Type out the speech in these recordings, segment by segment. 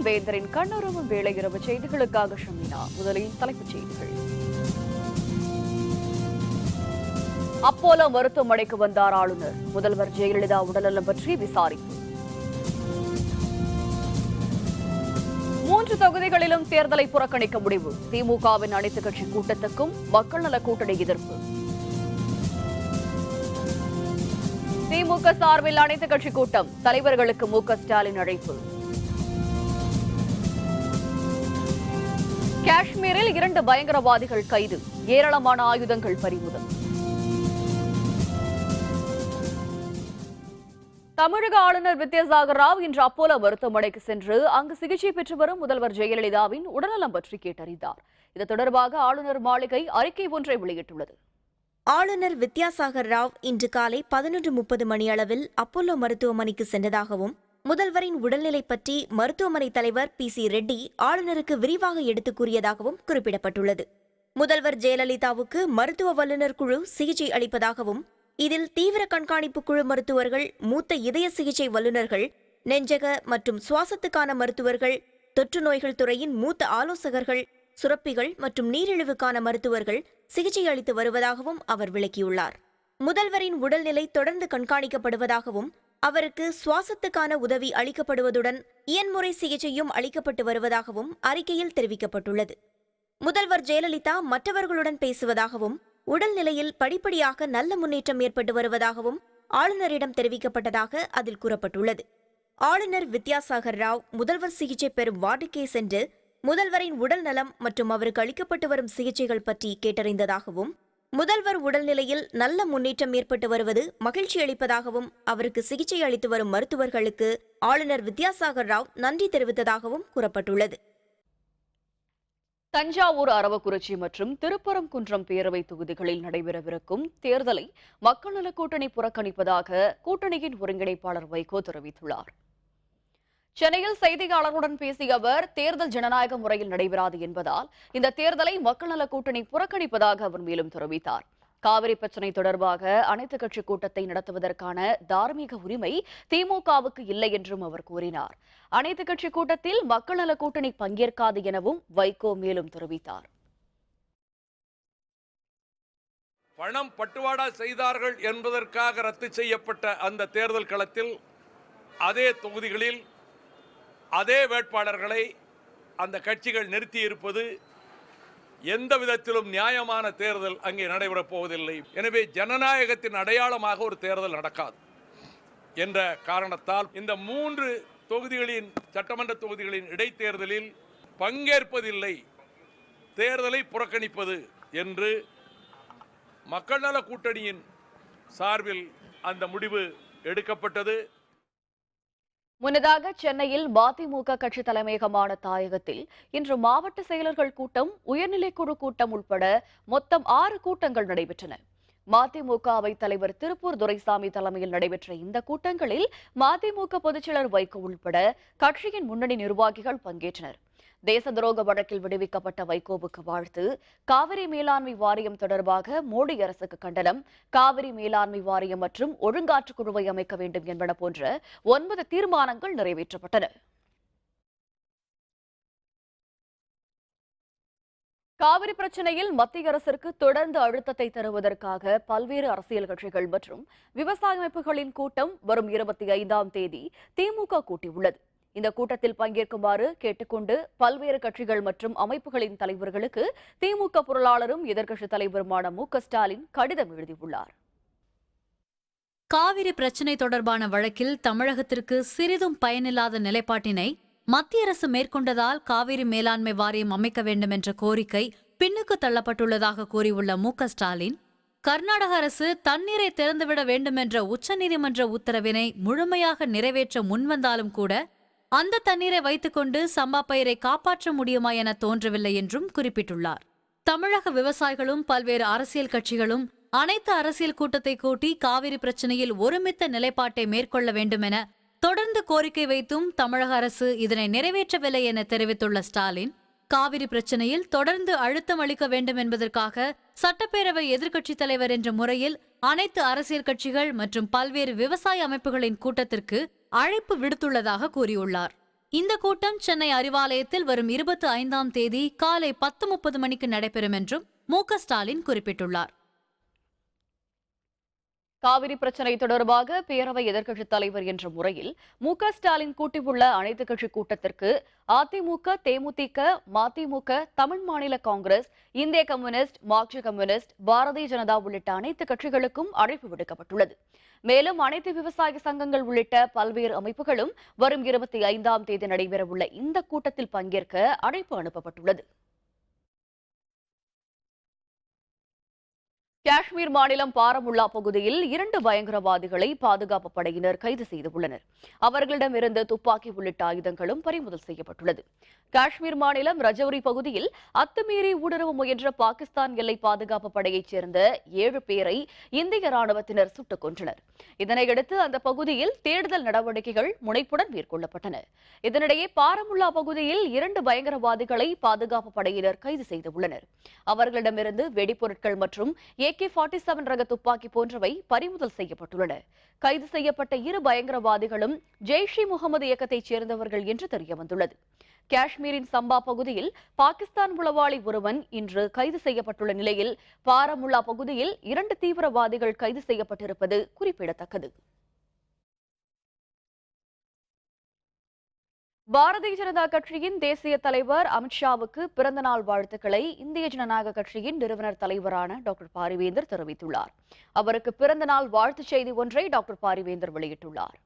வணக்கம். வேந்தரின் கண்ணுறவும் வேளை இரவு செய்திகளுக்காக ஷமீனா. முதலில் தலைப்புச் செய்திகள். அப்போலோ மருத்துவமனைக்கு வந்தார் ஆளுநர். முதல்வர் ஜெயலலிதா உடல்நலம் பற்றி விசாரிப்பு. 3 தொகுதிகளிலும் தேர்தலை புறக்கணிக்க முடிவு. திமுகவின் அனைத்துக் கட்சி கூட்டத்துக்கும் மக்கள் நல கூட்டணி எதிர்ப்பு. திமுக சார்பில் அனைத்துக் கட்சி கூட்டம். தலைவர்களுக்கு மு.க. ஸ்டாலின் அழைப்பு. காஷ்மீரில் 2 பயங்கரவாதிகள் கைது. ஏராளமான ஆயுதங்கள் பறிமுதல். தமிழக ஆளுநர் வித்யாசாகர் ராவ் இன்று அப்போலோ மருத்துவமனைக்கு சென்று அங்கு சிகிச்சை பெற்று வரும் முதல்வர் ஜெயலலிதாவின் உடல்நலம் பற்றி கேட்டறிந்தார். இது தொடர்பாக ஆளுநர் மாளிகை அறிக்கை ஒன்றை வெளியிட்டுள்ளது. ஆளுநர் வித்யாசாகர் ராவ் இன்று காலை 11:30 மணியளவில் அப்போலோ மருத்துவமனைக்கு சென்றதாகவும் முதல்வரின் உடல்நிலை பற்றி மருத்துவமனை தலைவர் பி.சி. ரெட்டி ஆளுநருக்கு விரிவாக எடுத்துக் கூறியதாகவும் குறிப்பிடப்பட்டுள்ளது. முதல்வர் ஜெயலலிதாவுக்கு மருத்துவ வல்லுநர் குழு சிகிச்சை அளிப்பதாகவும் இதில் தீவிர கண்காணிப்பு குழு மருத்துவர்கள், மூத்த இதய சிகிச்சை வல்லுநர்கள், நெஞ்சக மற்றும் சுவாசத்துக்கான மருத்துவர்கள், தொற்று நோய்கள் துறையின் மூத்த ஆலோசகர்கள், சுரப்பிகள் மற்றும் நீரிழிவுக்கான மருத்துவர்கள் சிகிச்சை அளித்து வருவதாகவும் அவர் விளக்கியுள்ளார். முதல்வரின் உடல்நிலை தொடர்ந்து கண்காணிக்கப்படுவதாகவும் அவருக்கு சுவாசத்துக்கான உதவி அளிக்கப்படுவதுடன் இயன்முறை சிகிச்சையும் அளிக்கப்பட்டு வருவதாகவும் அறிக்கையில் தெரிவிக்கப்பட்டுள்ளது. முதல்வர் ஜெயலலிதா மற்றவர்களுடன் பேசுவதாகவும் உடல்நிலையில் படிப்படியாக நல்ல முன்னேற்றம் ஏற்பட்டு வருவதாகவும் ஆளுநரிடம் தெரிவிக்கப்பட்டதாக அதில் கூறப்பட்டுள்ளது. ஆளுநர் வித்யாசாகர் ராவ் முதல்வர் சிகிச்சை பெறும் வார்டுக்கே சென்று முதல்வரின் உடல் நலம் மற்றும் அவருக்கு அளிக்கப்பட்டு வரும் சிகிச்சைகள் பற்றி கேட்டறிந்ததாகவும் முதல்வர் உடல்நிலையில் நல்ல முன்னேற்றம் ஏற்பட்டு வருவது மகிழ்ச்சி அளிப்பதாகவும் அவருக்கு சிகிச்சை அளித்து வரும் மருத்துவர்களுக்கு ஆளுநர் வித்யாசாகர் ராவ் நன்றி தெரிவித்ததாகவும் கூறப்பட்டுள்ளது. தஞ்சாவூர், அரவக்குறிச்சி மற்றும் திருப்பரங்குன்றம் பேரவை தொகுதிகளில் நடைபெறவிருக்கும் தேர்தலை மக்கள் நல கூட்டணி புறக்கணிப்பதாக கூட்டணியின் ஒருங்கிணைப்பாளர் வைகோ தெரிவித்துள்ளார். சென்னையில் செய்தியாளர்களுடன் பேசிய அவர், தேர்தல் ஜனநாயக முறையில் நடைபெறாது என்பதால் இந்த தேர்தலை மக்கள் நல கூட்டணி புறக்கணிப்பதாக அவர் மேலும் தெரிவித்தார். காவிரி பிரச்சினை தொடர்பாக அனைத்துக் கட்சி கூட்டத்தை நடத்துவதற்கான தார்மீக உரிமை திமுகவுக்கு இல்லை என்றும் அவர் கூறினார். அனைத்துக் கட்சி கூட்டத்தில் மக்கள் நல கூட்டணி பங்கேற்காது எனவும் வைகோ மேலும் தெரிவித்தார். பணம் பட்டுவாடா செய்தார்கள் என்பதற்காக ரத்து செய்யப்பட்ட அந்த தேர்தல் களத்தில் அதே தொகுதிகளில் அதே வேட்பாளர்களை அந்த கட்சிகள் நிறுத்தியிருப்பது எந்த விதத்திலும் நியாயமான தேர்தல் அங்கே நடைபெறப் போவதில்லை. எனவே ஜனநாயகத்தின் அடையாளமாக ஒரு தேர்தல் நடக்காது என்ற காரணத்தால் இந்த 3 தொகுதிகளின் சட்டமன்ற தொகுதிகளின் இடைத்தேர்தலில் பங்கேற்பதில்லை, தேர்தலை புறக்கணிப்பது என்று மக்கள் நல கூட்டணியின் சார்பில் அந்த முடிவு எடுக்கப்பட்டது. முன்னதாக சென்னையில் மதிமுக கட்சி தலைமையகமான தாயகத்தில் இன்று மாவட்ட செயலர்கள் கூட்டம், உயர்நிலைக்குழு கூட்டம் உட்பட மொத்தம் 6 கூட்டங்கள் நடைபெற்றன. மதிமுக அவைத் தலைவர் திருப்பூர் துரைசாமி தலைமையில் நடைபெற்ற இந்த கூட்டங்களில் மதிமுக பொதுச்செயலர் வைகோ உள்பட கட்சியின் முன்னணி நிர்வாகிகள் பங்கேற்றனர். தேச துரோக வழக்கில் விடுவிக்கப்பட்ட வைகோவுக்கு வாழ்த்து, காவிரி மேலாண்மை வாரியம் தொடர்பாக மோடி அரசுக்கு கண்டனம், காவிரி மேலாண்மை வாரியம் மற்றும் ஒழுங்காற்று குழுவை அமைக்க வேண்டும் என்பன போன்ற 9 தீர்மானங்கள் நிறைவேற்றப்பட்டன. காவிரி பிரச்சினையில் மத்திய அரசிற்கு தொடர்ந்து அழுத்தத்தை தருவதற்காக பல்வேறு அரசியல் கட்சிகள் மற்றும் விவசாய அமைப்புகளின் கூட்டம் வரும் 25ஆம் தேதி திமுக கூட்டியுள்ளது. இந்த கூட்டத்தில் பங்கேற்குமாறு கேட்டுக்கொண்டு பல்வேறு கட்சிகள் மற்றும் அமைப்புகளின் தலைவர்களுக்கு திமுக பொருளாளரும் எதிர்க்கட்சித் தலைவருமான மு.க. ஸ்டாலின் கடிதம் எழுதியுள்ளார். காவிரி பிரச்சினை தொடர்பான வழக்கில் தமிழகத்திற்கு சிறிதும் பயனில்லாத நிலைப்பாட்டினை மத்திய அரசு மேற்கொண்டதால் காவிரி மேலாண்மை வாரியம் அமைக்க வேண்டும் என்ற கோரிக்கை பின்னுக்கு தள்ளப்பட்டுள்ளதாக கூறியுள்ள மு.க. ஸ்டாலின், கர்நாடக அரசு தண்ணீரை திறந்துவிட வேண்டும் என்ற உச்சநீதிமன்ற உத்தரவினை முழுமையாக நிறைவேற்ற முன்வந்தாலும் கூட அந்த தண்ணீரை வைத்துக்கொண்டு சம்பா பயிரை காப்பாற்ற முடியுமா என தோன்றவில்லை என்றும் குறிப்பிட்டுள்ளார். தமிழக விவசாயிகளும் பல்வேறு அரசியல் கட்சிகளும் அனைத்து அரசியல் கூட்டத்தை கூட்டி காவிரி பிரச்சினையில் ஒருமித்த நிலைப்பாட்டை மேற்கொள்ள வேண்டும் என தொடர்ந்து கோரிக்கை வைத்தும் தமிழக அரசு இதனை நிறைவேற்றவில்லை என தெரிவித்துள்ள ஸ்டாலின், காவிரி பிரச்சினையில் தொடர்ந்து அழுத்தம் அளிக்க வேண்டும் என்பதற்காக சட்டப்பேரவை எதிர்க்கட்சித் தலைவர் என்ற முறையில் அனைத்து அரசியல் கட்சிகள் மற்றும் பல்வேறு விவசாய அமைப்புகளின் கூட்டத்திற்கு அழைப்பு விடுத்துள்ளதாக கூறியுள்ளார். இந்த கூட்டம் சென்னை அறிவாலயத்தில் வரும் 25ஆம் தேதி காலை 10:30 மணிக்கு நடைபெறும் என்றும் மு.க.ஸ்டாலின் குறிப்பிட்டுள்ளார். காவிரி பிரச்சினை தொடர்பாக பேரவை எதிர்க்கட்சித் தலைவர் என்ற முறையில் மு.க.ஸ்டாலின் கூட்டியுள்ள அனைத்துக் கட்சி கூட்டத்திற்கு அதிமுக, தேமுதிக, மதிமுக, தமிழ் மாநில காங்கிரஸ், இந்திய communist, Marxist communist, Bharatiya Janata உள்ளிட்ட அனைத்து கட்சிகளுக்கும் அழைப்பு விடுக்கப்பட்டுள்ளது. மேலும் அனைத்து விவசாய சங்கங்கள் உள்ளிட்ட பல்வேறு அமைப்புகளும் வரும் 25ஆம் தேதி நடைபெறவுள்ள இந்த கூட்டத்தில் பங்கேற்க அழைப்பு அனுப்பப்பட்டுள்ளது. காஷ்மீர் மாநிலம் பாரமுல்லா பகுதியில் 2 பயங்கரவாதிகளை பாதுகாப்பு படையினர் கைது செய்துள்ளனர். அவர்களிடமிருந்து துப்பாக்கி உள்ளிட்ட ஆயுதங்களும் பறிமுதல் செய்யப்பட்டுள்ளது. காஷ்மீர் மாநிலம் ரஜௌரி பகுதியில் அத்துமீறி ஊடுருவ முயன்ற பாகிஸ்தான் எல்லை பாதுகாப்பு படையைச் சேர்ந்த 7 பேரை இந்திய ராணுவத்தினர் சுட்டுக் கொன்றனர். இதனையடுத்து அந்த பகுதியில் தேடுதல் நடவடிக்கைகள் முனைப்புடன் மேற்கொள்ளப்பட்டன. இதனிடையே பாரமுல்லா பகுதியில் 2 பயங்கரவாதிகளை பாதுகாப்பு படையினர் கைது செய்துள்ளனர். அவர்களிடமிருந்து வெடிப்பொருட்கள் மற்றும் AK-47 ரக துப்பாக்கி போன்றவை பறிமுதல் செய்யப்பட்டுள்ளன. கைது செய்யப்பட்ட 2 பயங்கரவாதிகளும் ஜெய்ஷ்-இ-முகமது இயக்கத்தைச் சேர்ந்தவர்கள் என்று தெரியவந்துள்ளது. காஷ்மீரின் சம்பா பகுதியில் பாகிஸ்தான் உளவாளி ஒருவன் இன்று கைது செய்யப்பட்டுள்ள நிலையில் பாரமுல்லா பகுதியில் 2 தீவிரவாதிகள் கைது செய்யப்பட்டிருப்பது குறிப்பிடத்தக்கது. பாரதிய ஜனதா கட்சியின் தேசிய தலைவர் அமித்ஷாவுக்கு பிறந்தநாள் வாழ்த்துக்களை இந்திய ஜனநாயக கட்சியின் நிறுவனர் தலைவரான டாக்டர் பாரிவேந்தர் தெரிவித்துள்ளார். அவருக்கு பிறந்தநாள் வாழ்த்துச் செய்தி ஒன்றை டாக்டர் பாரிவேந்தர் வெளியிட்டுள்ளார்.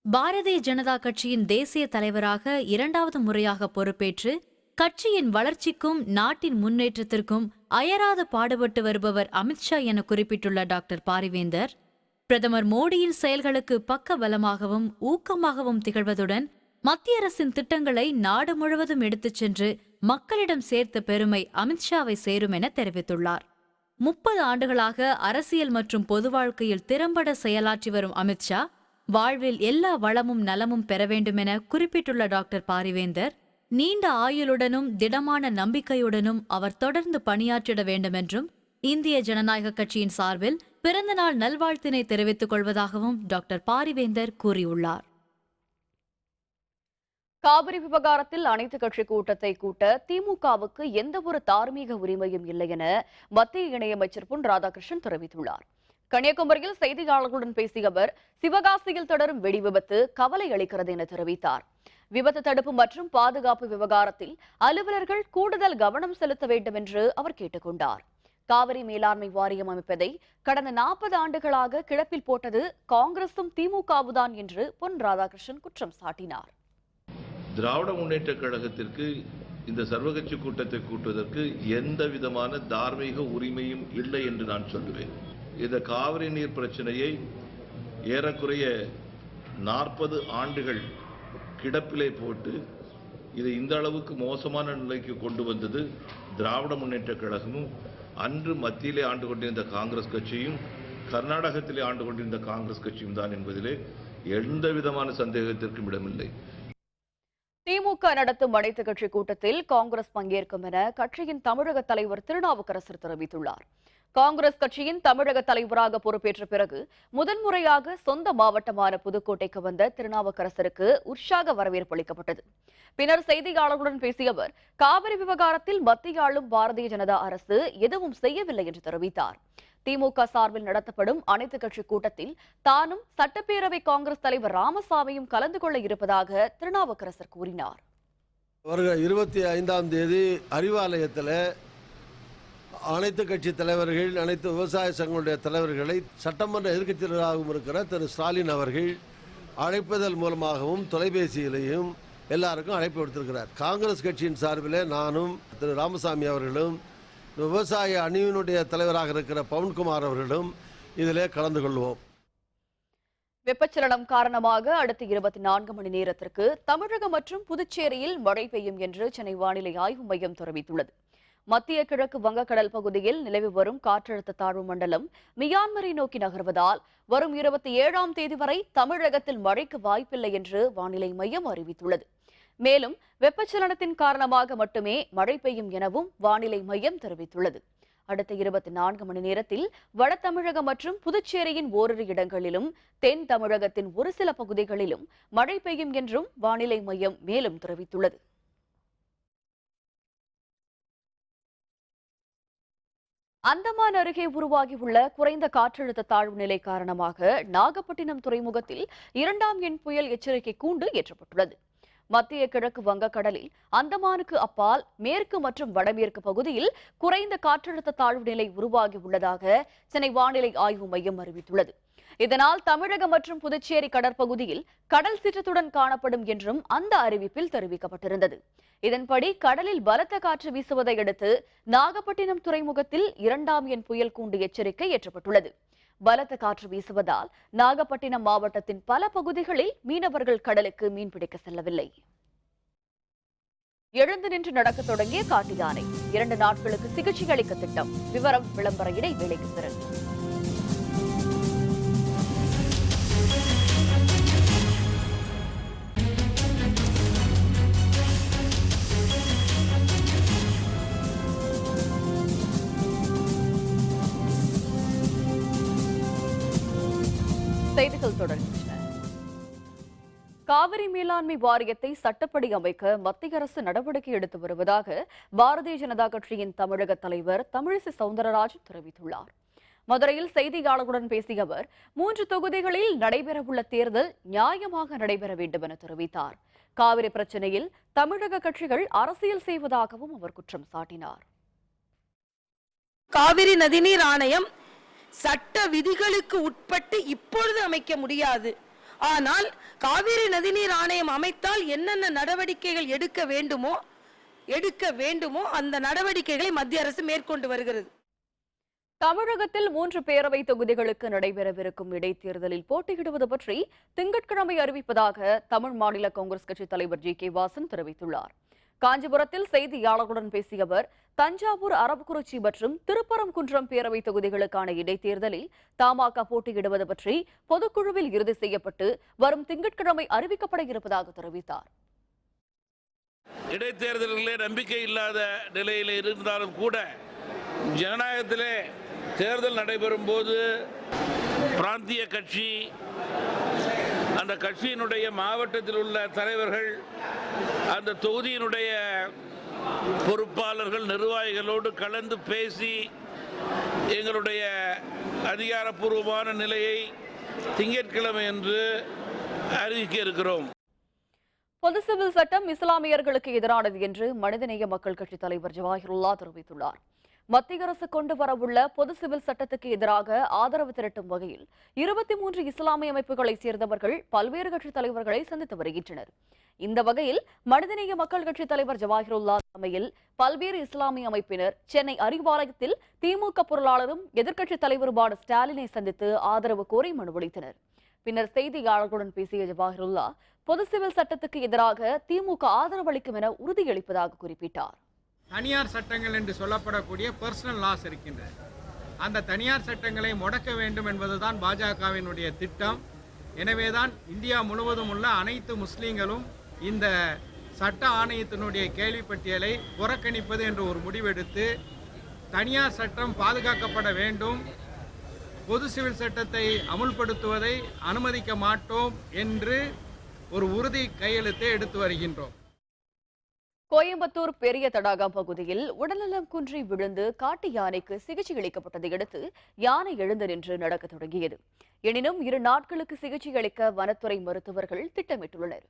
பாரதிய ஜனதா கட்சியின் தேசிய தலைவராக 2வது முறையாக பொறுப்பேற்று கட்சியின் வளர்ச்சிக்கும் நாட்டின் முன்னேற்றத்திற்கும் அயராது பாடுபட்டு வருபவர் அமித்ஷா என குறிப்பிட்டுள்ள டாக்டர் பாரிவேந்தர், பிரதமர் மோடியின் செயல்களுக்கு பக்க பலமாகவும் ஊக்கமாகவும் திகழ்வதுடன் மத்திய அரசின் திட்டங்களை நாடு முழுவதும் எடுத்துச் சென்று மக்களிடம் சேர்த்த பெருமை அமித்ஷாவை சேரும் என தெரிவித்துள்ளார். 30 ஆண்டுகளாக அரசியல் மற்றும் பொது வாழ்க்கையில் திறம்பட செயலாற்றி வரும் அமித்ஷா வாழ்வில் எல்லா வளமும் நலமும் பெற வேண்டும் என குறிப்பிட்டுள்ள டாக்டர் பாரிவேந்தர், நீண்ட ஆயுளுடனும் திடமான நம்பிக்கையுடனும் அவர் தொடர்ந்து பணியாற்றிட வேண்டும் என்றும் இந்திய ஜனநாயக கட்சியின் சார்பில் பிறந்தநாள் நல்வாழ்த்தினை தெரிவித்துக் கொள்வதாகவும் டாக்டர் பாரிவேந்தர் கூறியுள்ளார். காவிரி விவகாரத்தில் அனைத்து கட்சி கூட்டத்தை கூட்ட திமுகவுக்கு எந்தவொரு தார்மீக உரிமையும் இல்லை என மத்திய இணையமைச்சர் பொன் ராதாகிருஷ்ணன் தெரிவித்துள்ளார். கன்னியாகுமரியில் செய்தியாளர்களுடன் பேசிய அவர், சிவகாசியில் தொடரும் வெடி விபத்து கவலை அளிக்கிறது என தெரிவித்தார். விபத்து தடுப்பு மற்றும் பாதுகாப்பு விவகாரத்தில் அலுவலர்கள் கூடுதல் கவனம் செலுத்த வேண்டும் என்று அவர் கேட்டுக் கொண்டார். காவிரி மேலாண்மை வாரியம் அமைப்பதை கடந்த 40 ஆண்டுகளாக கிடப்பில் போட்டது காங்கிரசும் திமுகவுதான் என்று பொன் ராதாகிருஷ்ணன் குற்றம் சாட்டினார். திராவிட முன்னேற்ற கழகத்திற்கு இந்த சர்வகட்சி கூட்டத்தை கூட்டுவதற்கு எந்த விதமான தார்மீக உரிமையும் இல்லை என்று நான் சொல்கிறேன். இந்த காவிரி நீர் பிரச்சனையை ஏறக்குறைய 40 ஆண்டுகள் கிடப்பிலே போட்டு இதை இந்த அளவுக்கு மோசமான நிலைக்கு கொண்டு வந்தது திராவிட முன்னேற்ற கழகமும், அன்று மத்தியிலே ஆண்டு கொண்டிருந்த காங்கிரஸ் கட்சியும், கர்நாடகத்திலே ஆண்டு கொண்டிருந்த காங்கிரஸ் கட்சியும் தான் என்பதிலே எந்த விதமான சந்தேகத்திற்கும் இடமில்லை. திமுக நடத்தும் அனைத்து கட்சி கூட்டத்தில் காங்கிரஸ் பங்கேற்கும் என கட்சியின் தமிழக தலைவர் திருநாவுக்கரசர் தெரிவித்துள்ளார். காங்கிரஸ் கட்சியின் தமிழக தலைவராக பொறுப்பேற்ற பிறகு முதன்முறையாக சொந்த மாவட்டமான புதுக்கோட்டைக்கு வந்த திருநாவுக்கரசருக்கு உற்சாக வரவேற்பு அளிக்கப்பட்டது. பின்னர் செய்தியாளர்களுடன் பேசிய அவர், காவிரி விவகாரத்தில் மத்திய ஆளும் பாரதிய ஜனதா அரசு எதுவும் செய்யவில்லை என்று தெரிவித்தார். திமுக சார்பில் நடத்தப்படும் அனைத்து கட்சி கூட்டத்தில் தானும் சட்டப்பேரவை காங்கிரஸ் தலைவர் ராமசாமியும் கலந்து கொள்ள இருப்பதாக திருநாவுக்கரசர் கூறினார். வருகிற 25ஆம் தேதி அறிவாலயத்தில் அனைத்து கட்சி தலைவர்கள், அனைத்து விவசாய சங்கங்களுடைய தலைவர்களை சட்டமன்ற எதிர்க்கட்சி தலைவராகவும் இருக்கிற திரு ஸ்டாலின் அவர்கள் அழைப்பதன் மூலமாகவும் தொலைபேசியிலையும் எல்லாருக்கும் அழைப்பு விடுத்திருக்கிறார். காங்கிரஸ் கட்சியின் சார்பில் நானும் திரு ராமசாமி அவர்களும், விவசாய அணியினுடைய தலைவராக இருக்கிற பவன்குமார் அவர்களும் இதிலே கலந்து கொள்வோம். வெப்பச்சலனம் காரணமாக அடுத்த 24 மணி நேரத்திற்கு தமிழகம் மற்றும் புதுச்சேரியில் மழை பெய்யும் என்று சென்னை வானிலை ஆய்வு மையம் தெரிவித்துள்ளது. மத்திய கிழக்கு வங்கக்கடல் பகுதியில் நிலவி வரும் காற்றழுத்த தாழ்வு மண்டலம் மியான்மரை நோக்கி நகர்வதால் வரும் 27ஆம் தேதி வரை தமிழகத்தில் மழைக்கு வாய்ப்பில்லை என்று வானிலை மையம் அறிவித்துள்ளது. மேலும் வெப்பச்சலனத்தின் காரணமாக மட்டுமே மழை பெய்யும் எனவும் வானிலை மையம் தெரிவித்துள்ளது. அடுத்த 24 மணி நேரத்தில் வட தமிழகம் மற்றும் புதுச்சேரியின் ஓரிரு இடங்களிலும் தென் தமிழகத்தின் ஒரு சில பகுதிகளிலும் மழை பெய்யும் என்றும் வானிலை மையம் மேலும் தெரிவித்துள்ளது. அந்தமான் அருகே உருவாகியுள்ள குறைந்த காற்றழுத்த தாழ்வு நிலை காரணமாக நாகப்பட்டினம் துறைமுகத்தில் 2ஆம் எண் புயல் எச்சரிக்கை கூண்டு ஏற்றப்பட்டுள்ளது. மத்திய கிழக்கு வங்கக்கடலில் அந்தமானுக்கு அப்பால் மேற்கு மற்றும் வடமேற்கு பகுதியில் குறைந்த காற்றழுத்த தாழ்வு நிலை உருவாகியுள்ளதாக சென்னை வானிலை ஆய்வு மையம் அறிவித்துள்ளது. இதனால் தமிழகம் மற்றும் புதுச்சேரி கடற்பகுதியில் கடல் சீற்றத்துடன் காணப்படும் என்றும் அந்த அறிவிப்பில் தெரிவிக்கப்பட்டிருந்தது. இதன்படி கடலில் பலத்த காற்று வீசுவதை அடுத்து நாகப்பட்டினம் துறைமுகத்தில் 2ஆம் எண் புயல் கூண்டு எச்சரிக்கை ஏற்றப்பட்டுள்ளது. பலத்த காற்று வீசுவதால் நாகப்பட்டினம் மாவட்டத்தின் பல பகுதிகளில் மீனவர்கள் கடலுக்கு மீன்பிடிக்க செல்லவில்லை. எழுந்து நின்று நடக்க தொடங்கிய காட்டு யானை 2 நாட்களுக்கு சிகிச்சை அளிக்க திட்டம். விவரம் விளம்பர இடைவேளைக்கு பிறகு. செய்திகள் தொடர்கின்றன. காவிரி மேலாண்மை வாரியத்தை சட்டப்படி அமைக்க மத்திய அரசு நடவடிக்கை எடுத்து வருவதாக பாரதிய ஜனதா கட்சியின் தமிழக தலைவர் தமிழிசை சவுந்தரராஜன் தெரிவித்துள்ளார். மதுரையில் செய்தியாளர்களுடன் பேசிய அவர் 3 தொகுதிகளில் நடைபெறவுள்ள தேர்தல் நியாயமாக நடைபெற வேண்டும் என தெரிவித்தார். காவிரி பிரச்சனையில் தமிழக கட்சிகள் அரசியல் செய்வதாகவும் அவர் குற்றம் சாட்டினார். காவிரி நதிநீர் ஆணையம் சட்ட விதிகளுக்கு உட்பட்டு இப்பொழுது அமைக்க முடியாது. ஆனால் காவிரி நதிநீர் ஆணையம் அமைத்தால் என்னென்ன நடவடிக்கைகள் எடுக்க வேண்டுமோ அந்த நடவடிக்கைகளை மத்திய அரசு மேற்கொண்டு வருகிறது. தமிழகத்தில் 3 பேரவை தொகுதிகளுக்கு நடைபெறவிருக்கும் இடைத்தேர்தலில் போட்டியிடுவது பற்றி திங்கட்கிழமை அறிவிப்பதாக தமிழ் மாநில காங்கிரஸ் கட்சி தலைவர் ஜி.கே. வாசன் தெரிவித்துள்ளார். காஞ்சிபுரத்தில் செய்தியாளர்களுடன் பேசிய அவர் தஞ்சாவூர், அரவக்குறிச்சி மற்றும் திருப்பரங்குன்றம் பேரவை தொகுதிகளுக்கான இடைத்தேர்தலில் தமாக போட்டியிடுவது பற்றி பொதுக்குழுவில் இறுதி செய்யப்பட்டு வரும் திங்கட்கிழமை அறிவிக்கப்பட இருப்பதாக தெரிவித்தார். இடைத்தேர்தலிலே நம்பிக்கை இல்லாத நிலையில் இருந்தாலும் கூட ஜனநாயகத்திலே தேர்தல் நடைபெறும் போது பிராந்திய கட்சி, அந்த கட்சியினுடைய மாவட்டத்தில் உள்ள தலைவர்கள், அந்த தொகுதியினுடைய பொறுப்பாளர்கள், நிர்வாகிகளோடு கலந்து பேசி எங்களுடைய அதிகாரப்பூர்வமான நிலையை திங்கட்கிழமை என்று அறிவிக்க இருக்கிறோம். பொது சிவில் சட்டம் இஸ்லாமியர்களுக்கு எதிரானது என்று மனிதநேய மக்கள் கட்சி தலைவர் ஜவாஹிருல்லா தெரிவித்துள்ளார். மத்திய அரசு கொண்டு வரவுள்ள பொது சிவில் சட்டத்துக்கு எதிராக ஆதரவு திரட்டும் வகையில் 23 இஸ்லாமிய அமைப்புகளைச் சேர்ந்தவர்கள் பல்வேறு கட்சித் தலைவர்களை சந்தித்து வருகின்றனர். இந்த வகையில் மனிதநேய மக்கள் கட்சித் தலைவர் ஜவாஹிருல்லா தலைமையில் பல்வேறு இஸ்லாமிய அமைப்பினர் சென்னை அறிவாலயத்தில் திமுக பொருளாளரும் எதிர்க்கட்சித் தலைவருமான ஸ்டாலினை சந்தித்து ஆதரவு கோரி மனு அளித்தனர். பின்னர் செய்தியாளர்களுடன் பேசிய ஜவாஹிருல்லா பொது சிவில் சட்டத்துக்கு எதிராக திமுக ஆதரவு அளிக்கும் என உறுதியளிப்பதாக குறிப்பிட்டார். தனியார் சட்டங்கள் என்று சொல்லப்படக்கூடிய பர்சனல் லாஸ் இருக்கின்றன. அந்த தனியார் சட்டங்களை முடக்க வேண்டும் என்பதுதான் பாஜகவினுடைய திட்டம். எனவேதான் இந்தியா முழுவதும் உள்ள அனைத்து முஸ்லீம்களும் இந்த சட்ட ஆணையத்தினுடைய கேள்விப்பட்டியலை புறக்கணிப்பது என்று ஒரு முடிவெடுத்து தனியார் சட்டம் பாதுகாக்கப்பட வேண்டும், பொது சிவில் சட்டத்தை அமுல்படுத்துவதை அனுமதிக்க மாட்டோம் என்று ஒரு உறுதி கையெழுத்தை எடுத்து வருகின்றோம். கோயம்புத்தூர் பெரிய தடாகம் பகுதியில் உடல்நலம் குன்றி விழுந்து காட்டு யானைக்கு சிகிச்சை அளிக்கப்பட்டதை அடுத்து யானை எழுந்து நின்று நடக்க தொடங்கியது. எனினும் 2 நாட்களுக்கு சிகிச்சை அளிக்க வனத்துறை மருத்துவர்கள் திட்டமிட்டுள்ளனர்.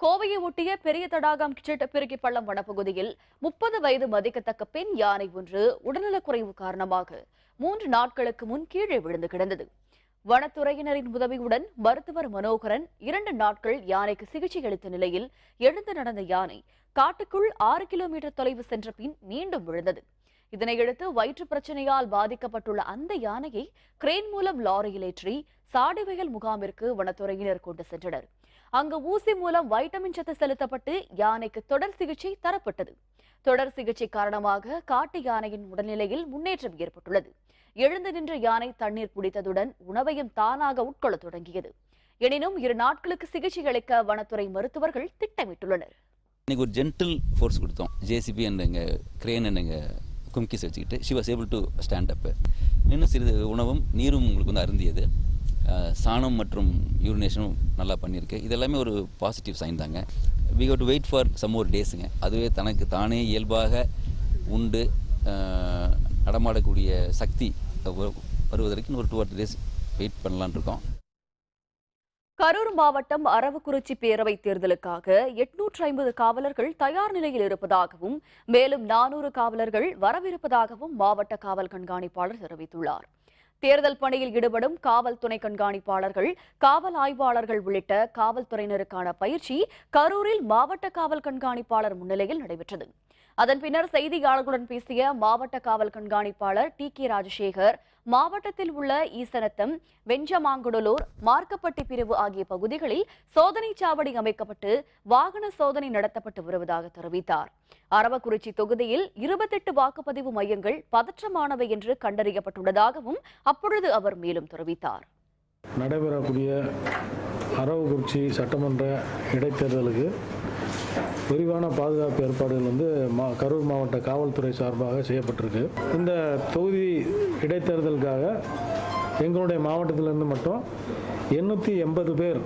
கோவையை ஒட்டிய பெரிய தடாகம் சிட்டப்பெருக்கி பள்ளம் வனப்பகுதியில் 30 வயது மதிக்கத்தக்க பெண் யானை ஒன்று உடல்நலக்குறைவு காரணமாக 3 நாட்களுக்கு முன் கீழே விழுந்து கிடந்தது. வனத்துறையினரின் உதவியுடன் மருத்துவர் மனோகரன் 2 நாட்கள் யானைக்கு சிகிச்சை அளித்த நிலையில் எழுந்து நடந்த யானை காட்டுக்குள் 6 கிலோமீட்டர் தொலைவு சென்ற பின் மீண்டும் விழுந்தது. இதனையடுத்து வயிற்று பிரச்சனையால் பாதிக்கப்பட்டுள்ள அந்த யானையை கிரேன் மூலம் லாரியில் ஏற்றி சாடிவயல் முகாமிற்கு வனத்துறையினர் கொண்டு சென்றனர். அங்கு ஊசி மூலம் வைட்டமின் சத்து செலுத்தப்பட்டு யானைக்கு தொடர் சிகிச்சை தரப்பட்டது. தொடர் சிகிச்சை காரணமாக காட்டு யானையின் உடல்நிலையில் முன்னேற்றம் ஏற்பட்டுள்ளது. எழுந்து நின்ற யானை தண்ணீர் குடித்ததுடன் உணவையும் தானாக உட்கொள்ள தொடங்கியது. எனினும் 2 நாட்களுக்கு சிகிச்சை அளிக்க வனத்துறை மருத்துவர்கள் திட்டமிட்டுள்ளனர். இன்னைக்கு ஒரு ஜென்டில் ஃபோர்ஸ் கொடுத்தோம். ஜேசிபி எங்கள் கிரேன் எங்கள் கும்கிஸ் வச்சுக்கிட்டு she was able to stand up. இன்னும் சிறிது உணவும் நீரும் உங்களுக்கு வந்து அருந்தியது. சாணம் மற்றும் யூரினேஷனும் நல்லா பண்ணியிருக்கு. இதெல்லாமே ஒரு பாசிட்டிவ் சைன் தாங்க. We have to wait for some more டேஸுங்க. அதுவே தனக்கு தானே இயல்பாக உண்டு நடமாடக்கூடிய சக்தி வருவதற்கு ஒரு 2 or 3 days வெயிட் பண்ணலான் இருக்கோம். கரூர் மாவட்டம் அரவக்குறிச்சி பேரவைத் தேர்தலுக்காக 850 காவலர்கள் தயார் நிலையில் இருப்பதாகவும் மேலும் 400 காவலர்கள் வரவிருப்பதாகவும் மாவட்ட காவல் கண்காணிப்பாளர் தெரிவித்துள்ளார். தேர்தல் பணியில் ஈடுபடும் காவல் துணை கண்காணிப்பாளர்கள், காவல் ஆய்வாளர்கள் உள்ளிட்ட காவல்துறையினருக்கான பயிற்சி கரூரில் மாவட்ட காவல் கண்காணிப்பாளர் முன்னிலையில் நடைபெற்றது. அதன் பின்னர் செய்தியாளர்களுடன் பேசிய மாவட்ட காவல் கண்காணிப்பாளர் TK ராஜசேகர், மாவட்டத்தில் உள்ள ஈசனத்தம், வெஞ்சமாங்குடலூர், மார்க்கப்பட்டி பிரிவு ஆகிய பகுதிகளில் சோதனை சாவடி அமைக்கப்பட்டு வாகன சோதனை நடத்தப்பட்டு வருவதாக தெரிவித்தார். அரவக்குறிச்சி தொகுதியில் 28 வாக்குப்பதிவு மையங்கள் பதற்றமானவை என்று கண்டறியப்பட்டுள்ளதாகவும் அப்பொழுது அவர் மேலும் தெரிவித்தார். நடைபெறக்கூடிய அரவக்குறிச்சி சட்டமன்ற இடைத்தேர்தலுக்கு விரிவான பாதுகாப்பு ஏற்பாடுகள் வந்து கரூர் மாவட்ட காவல்துறை சார்பாக செய்யப்பட்டிருக்கு. இந்த தொகுதி இடைத்தேர்தலுக்காக எங்களுடைய மாவட்டத்திலிருந்து மட்டும் 880 பேர்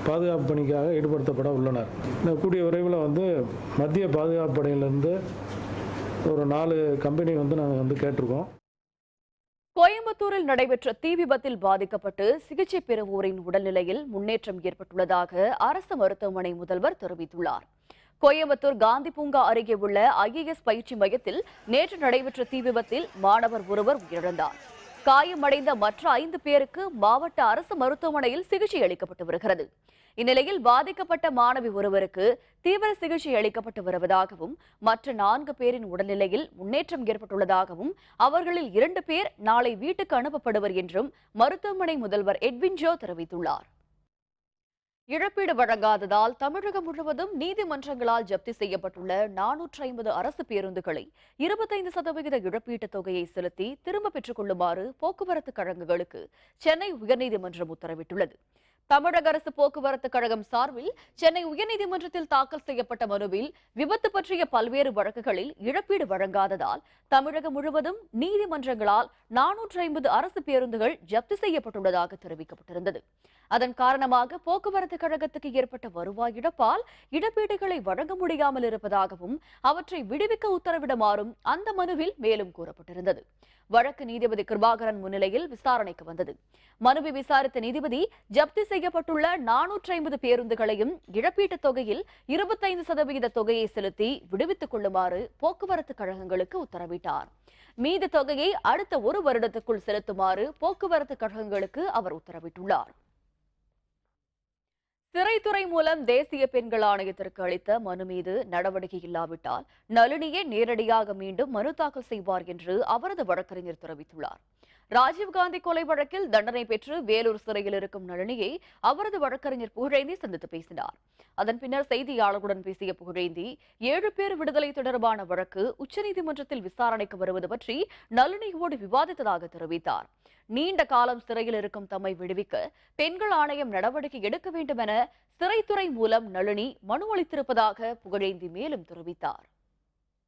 பாதுகாப்பு பணிக்காக ஈடுபடுத்தப்பட உள்ளனர். இந்த கூடிய விரைவில் வந்து மத்திய பாதுகாப்பு படையிலிருந்து ஒரு 4 கம்பெனி வந்து நாங்கள் வந்து கேட்டிருக்கோம். கோயம்புத்தூரில் நடைபெற்ற தீ விபத்தில் பாதிக்கப்பட்டு சிகிச்சை பெறுவோரின் உடல்நிலையில் முன்னேற்றம் ஏற்பட்டுள்ளதாக அரசு மருத்துவமனை முதல்வர் தெரிவித்துள்ளார். கோயம்புத்தூர் காந்தி பூங்கா அருகே உள்ள IAS பயிற்சி மையத்தில் நேற்று நடைபெற்ற தீ விபத்தில் மாணவர் ஒருவர் உயிரிழந்தார். காயமடைந்த மற்ற 5 பேருக்கு மாவட்ட அரசு மருத்துவமனையில் சிகிச்சை அளிக்கப்பட்டு வருகிறது. இந்நிலையில் பாதிக்கப்பட்ட மாணவி ஒருவருக்கு தீவிர சிகிச்சை அளிக்கப்பட்டு வருவதாகவும் மற்ற 4 பேரின் உடல்நிலையில் முன்னேற்றம் ஏற்பட்டுள்ளதாகவும் அவர்களில் 2 பேர் நாளை வீட்டுக்கு அனுப்பப்படுவர் என்றும் மருத்துவமனை முதல்வர் எட்வின் ஜோ தெரிவித்துள்ளார். இழப்பீடு வழங்காததால் தமிழகம் முழுவதும் நீதிமன்றங்களால் ஜப்தி செய்யப்பட்டுள்ள 450 அரசு பேருந்துகளை 25% இழப்பீட்டுத் தொகையை செலுத்தி திரும்ப பெற்றுக் கொள்ளுமாறு போக்குவரத்து கழகங்களுக்கு சென்னை உயர்நீதிமன்றம் உத்தரவிட்டுள்ளது. தமிழக அரசு போக்குவரத்து கழகம் சார்பில் சென்னை உயர்நீதிமன்றத்தில் தாக்கல் செய்யப்பட்ட மனுவில் விபத்து பற்றிய பல்வேறு வழக்குகளில் இழப்பீடு வழங்காததால் தமிழகம் முழுவதும் நீதிமன்றங்களால் 450 அரசு பேருந்துகள் ஜப்தி செய்யப்பட்டுள்ளதாக தெரிவிக்கப்பட்டிருந்தது. அதன் காரணமாக போக்குவரத்து கழகத்துக்கு ஏற்பட்ட வருவாய் இழப்பால் இழப்பீடுகளை வழங்க முடியாமல் இருப்பதாகவும் அவற்றை விடுவிக்க உத்தரவிடுமாறும் அந்த மனுவில் மேலும் கூறப்பட்டிருந்தது. வழக்கு நீதிபதி கிருபாகரன் முன்னிலையில் விசாரணைக்கு வந்தது. மனுவை விசாரித்த நீதிபதி ஜப்தி செய்யப்பட்டுள்ள 450 பேருந்துகளையும் இழப்பீட்டுத் தொகையில் 25% தொகையை செலுத்தி விடுவித்துக் கொள்ளுமாறு போக்குவரத்து கழகங்களுக்கு உத்தரவிட்டார். மீதி தொகையை அடுத்த 1 வருடத்துக்குள் செலுத்துமாறு போக்குவரத்து கழகங்களுக்கு அவர் உத்தரவிட்டுள்ளார். சிறைத்துறை மூலம் தேசிய பெண்கள் ஆணையத்திற்கு அளித்த மனு மீது நடவடிக்கை இல்லாவிட்டால் நளினியே நேரடியாக மீண்டும் மனு தாக்கல் செய்வார் என்று அவரது வழக்கறிஞர் தெரிவித்துள்ளார். ராஜீவ்காந்தி கொலை வழக்கில் தண்டனை பெற்று வேலூர் சிறையில் இருக்கும் நளினியை அவரது வழக்கறிஞர் புகழேந்தி சந்தித்து பேசினார். அதன் பின்னர் செய்தியாளர்களுடன் பேசிய புகழேந்தி 7 பேர் விடுதலை தொடர்பான வழக்கு உச்சநீதிமன்றத்தில் விசாரணைக்கு வருவது பற்றி நளினியோடு விவாதித்ததாக தெரிவித்தார். நீண்ட காலம் சிறையில் இருக்கும் தம்மை விடுவிக்க பெண்கள் ஆணையம் நடவடிக்கை எடுக்க வேண்டும் என சிறைத்துறை மூலம் நளினி மனு அளித்திருப்பதாக புகழேந்தி மேலும் தெரிவித்தார்.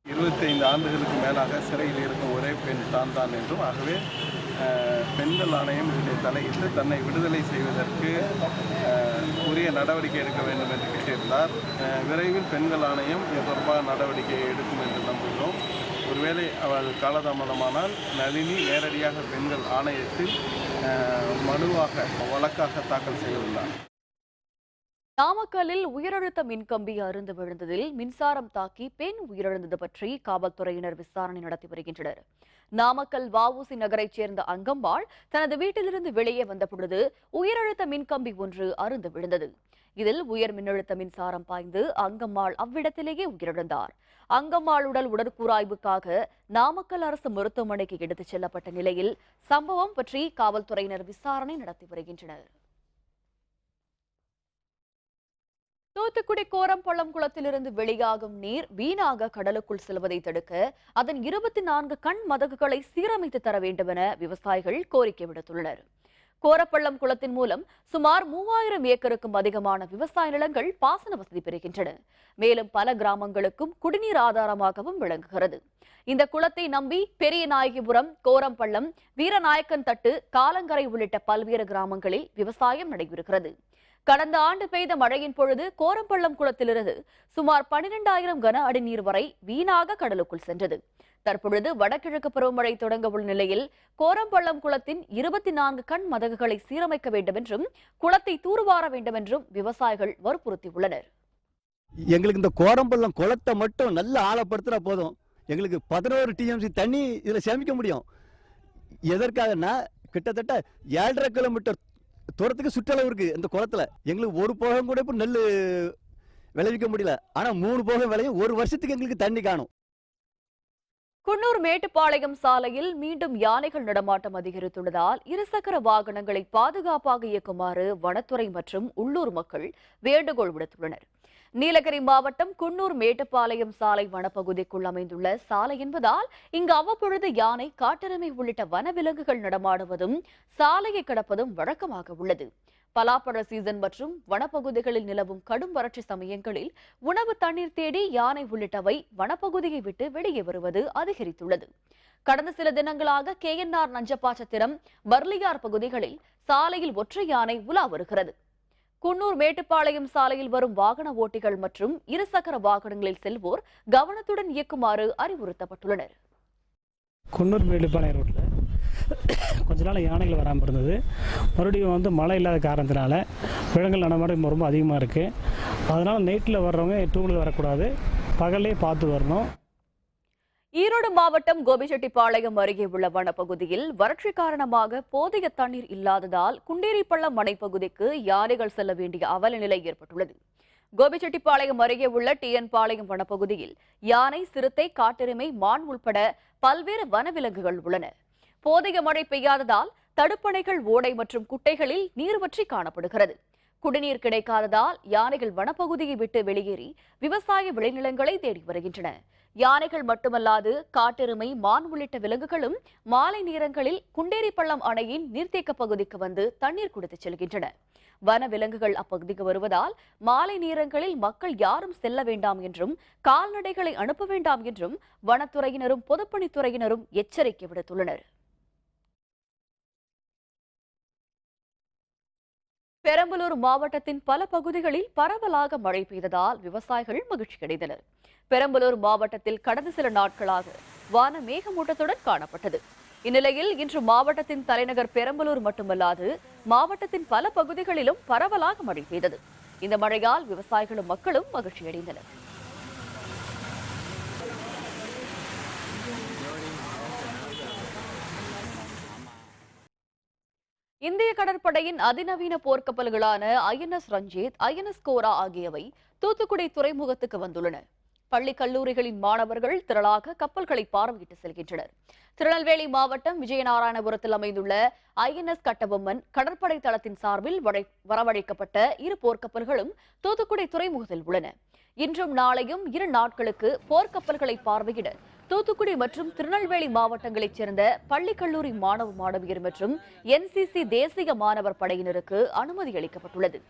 25 ஆண்டுகளுக்கு மேலாக சிறையில் இருக்கும் ஒரே பெண் தான் என்றும், ஆகவே பெண்கள் ஆணையம் இதில் தலையிட்டு தன்னை விடுதலை செய்வதற்கு உரிய நடவடிக்கை எடுக்க வேண்டும் என்று கேட்டிருந்தார். விரைவில் பெண்கள் ஆணையம் இது தொடர்பாக நடவடிக்கை எடுக்கும் என்று நம்புகிறோம். ஒருவேளை அவள் காலதாமதமானால் நளினி நேரடியாக பெண்கள் ஆணையத்தில் மனுவாக வழக்காக தாக்கல் செய்ய உள்ளார். நாமக்கல்லில் உயரழுத்த மின்கம்பி அறுந்து விழுந்ததில் மின்சாரம் தாக்கி பெண் உயிரிழந்தது பற்றி காவல்துறையினர் விசாரணை நடத்தி வருகின்றனர். நாமக்கல் வஉசி நகரைச் சேர்ந்த அங்கம்மாள் தனது வீட்டிலிருந்து வெளியே வந்த பொழுது உயரழுத்த மின்கம்பி ஒன்று அறுந்து விழுந்தது. இதில் உயர் மின்னழுத்த மின்சாரம் பாய்ந்து அங்கம்மாள் அவ்விடத்திலேயே உயிரிழந்தார். அங்கம்மாள் உடல் உடற்கூராய்வுக்காக நாமக்கல் அரசு மருத்துவமனைக்கு எடுத்துச் செல்லப்பட்ட நிலையில் சம்பவம் பற்றி காவல்துறையினர் விசாரணை நடத்தி வருகின்றனர். தூத்துக்குடி கோரம்பள்ளம் குளத்திலிருந்து வெளியாகும் நீர் வீணாக கடலுக்குள் செல்வதை தடுக்க அதன் 24 கண் மதகுகளை சீரமைத்து தர வேண்டும் என விவசாயிகள் கோரிக்கை விடுத்துள்ளனர். கோரப்பள்ளம் குளத்தின் மூலம் சுமார் 3000 ஏக்கருக்கும் அதிகமான விவசாய நிலங்கள் பாசன வசதி பெறுகின்றன. மேலும் பல கிராமங்களுக்கும் குடிநீர் ஆதாரமாகவும் விளங்குகிறது. இந்த குளத்தை நம்பி பெரியநாயகிபுரம், கோரம்பள்ளம், வீரநாயக்கன் தட்டு, காலங்கரை உள்ளிட்ட பல்வேறு கிராமங்களில் விவசாயம் நடைபெறுகிறது. கடந்த ஆண்டு பெய்த மழையின் பொழுது கோரம்பள்ளம் குளத்திலிருந்து சுமார் 12,000 கன அடி நீர் வரை வீணாக கடலுக்குள் சென்றது. தற்பொழுது வடகிழக்கு பருவமழை தொடங்க உள்ள நிலையில் கோரம்பள்ளம் குளத்தின் 24 கண் மதகுகளை சீரமைக்க வேண்டும் என்றும் குளத்தை தூர்வார வேண்டும் என்றும் விவசாயிகள் வற்புறுத்தியுள்ளனர். எங்களுக்கு இந்த கோரம்பள்ளம் குளத்தை மட்டும் நல்ல ஆழப்படுத்தினா போதும், எங்களுக்கு 11 TMC தண்ணி இதுல சேமிக்க முடியும். எதற்காகனா கிட்டத்தட்ட 7.5 கிலோமீட்டர் தூரத்துக்கு சுற்றளவு இருக்கு இந்த குளத்துல. எங்களுக்கு ஒரு போகம் கூட இப்ப நெல் விளைவிக்க முடியல. ஆனா 3 போகம் விளையும் ஒரு வருஷத்துக்கு எங்களுக்கு தண்ணி காணும். குன்னூர் மேட்டுப்பாளையம் சாலையில் மீண்டும் யானைகள் நடமாட்டம் அதிகரித்துள்ளதால் இருசக்கர வாகனங்களை பாதுகாப்பாக இயக்குமாறு வனத்துறை மற்றும் உள்ளூர் மக்கள் வேண்டுகோள் விடுத்துள்ளனர். நீலகிரி மாவட்டம் குன்னூர் மேட்டுப்பாளையம் சாலை வனப்பகுதிக்குள் அமைந்துள்ள சாலை என்பதால் இங்கு அவ்வப்பொழுது யானை, காட்டெருமை உள்ளிட்ட வனவிலங்குகள் நடமாடுவதும் சாலையை கடப்பதும் வழக்கமாக உள்ளது. பலாப்பழ சீசன் மற்றும் வனப்பகுதிகளில் நிலவும் கடும் வறட்சி சமயங்களில் உணவு, தண்ணீர் தேடி யானை உள்ளிட்டவை வனப்பகுதியை விட்டு வெளியே வருவது அதிகரித்துள்ளது. கடந்த சில தினங்களாக KNR நஞ்சப்பாச்சத்திரம், பர்லியார் பகுதிகளில் சாலையில் ஒற்றை யானை உலா வருகிறது. குன்னூர் மேட்டுப்பாளையம் சாலையில் வரும் வாகன ஓட்டிகள் மற்றும் இருசக்கர வாகனங்களில் செல்வோர் கவனத்துடன் இயக்குமாறு அறிவுறுத்தப்பட்டுள்ளனர். குன்னூர் மேட்டுப்பாளையம் ரோட்டில் கொஞ்ச நாள் யானைகள் வராமல் இருந்தது. மறுபடியும் மழை இல்லாத காரணத்தினால விலங்குகள் நடமாட்டம் ரொம்ப அதிகமாக இருக்குது. அதனால் நைட்டில் வர்றவங்க 2 வீலர் வரக்கூடாது, பகல்லே பார்த்து வரணும். ஈரோடு மாவட்டம் கோபிச்செட்டிப்பாளையம் அருகே உள்ள வனப்பகுதியில் வறட்சி காரணமாக போதிய தண்ணீர் இல்லாததால் குண்டேரிப்பள்ளம் மனைப்பகுதிக்கு யானைகள் செல்ல வேண்டிய அவல நிலை ஏற்பட்டுள்ளது. கோபிச்செட்டிப்பாளையம் அருகே உள்ள TN பாளையம் வனப்பகுதியில் யானை, சிறுத்தை, காட்டெருமை, மான் உள்பட பல்வேறு வனவிலங்குகள் உள்ளன. போதிய மழை பெய்யாததால் தடுப்பணைகள், ஓடை மற்றும் குட்டைகளில் நீர் வற்றி காணப்படுகிறது. குடிநீர் கிடைக்காததால் யானைகள் வனப்பகுதியை விட்டு வெளியேறி விவசாய விளைநிலங்களை தேடி வருகின்றன. யானைகள் மட்டுமல்லாது காட்டெருமை, மான் உள்ளிட்ட விலங்குகளும் மாலை நேரங்களில் குண்டேரிப்பள்ளம் அணையின் நீர்த்தேக்க பகுதிக்கு வந்து தண்ணீர் குடித்து செல்கின்றன. வன விலங்குகள் அப்பகுதிக்கு வருவதால் மாலை நேரங்களில் மக்கள் யாரும் செல்ல வேண்டாம் என்றும் கால்நடைகளை அனுப்ப வேண்டாம் என்றும் வனத்துறையினரும் பொதுப்பணித்துறையினரும் எச்சரிக்கை விடுத்துள்ளனர். பெரம்பலூர் மாவட்டத்தின் பல பகுதிகளில் பரவலாக மழை பெய்ததால் விவசாயிகள் மகிழ்ச்சியடைந்தனர். பெரம்பலூர் மாவட்டத்தில் கடந்த சில நாட்களாக வான மேகமூட்டத்துடன் காணப்பட்டது. இந்நிலையில் இன்று மாவட்டத்தின் தலைநகர் பெரம்பலூர் மட்டுமல்லாது மாவட்டத்தின் பல பகுதிகளிலும் பரவலாக மழை பெய்தது. இந்த மழையால் விவசாயிகளும் மக்களும் மகிழ்ச்சியடைந்தனர். இந்திய கடற்படையின் அதிநவீன போர்க்கப்பல்களான INS ரஞ்சித், INS கோரா ஆகியவை தூத்துக்குடி துறைமுகத்துக்கு வந்துள்ளன. பள்ளி, கல்லூரிகளின் மாணவர்கள் திரளாக கப்பல்களை பார்வையிட்டு செல்கின்றனர். திருநெல்வேலி மாவட்டம் விஜயநாராயணபுரத்தில் அமைந்துள்ள INS கட்டபொம்மன் கடற்படை தளத்தின் சார்பில் வரவழைக்கப்பட்ட 2 போர்க்கப்பல்களும் தூத்துக்குடி துறைமுகத்தில் உள்ளன. இன்றும் நாளையும் 2 நாட்களுக்கு போர்க்கப்பல்களை பார்வையிட தூத்துக்குடி மற்றும் திருநெல்வேலி மாவட்டங்களைச் சேர்ந்த பள்ளி, கல்லூரி மாணவ, மாணவியர் மற்றும் NCC தேசிய மாணவர் படையினருக்கு அனுமதி அளிக்கப்பட்டுள்ளது.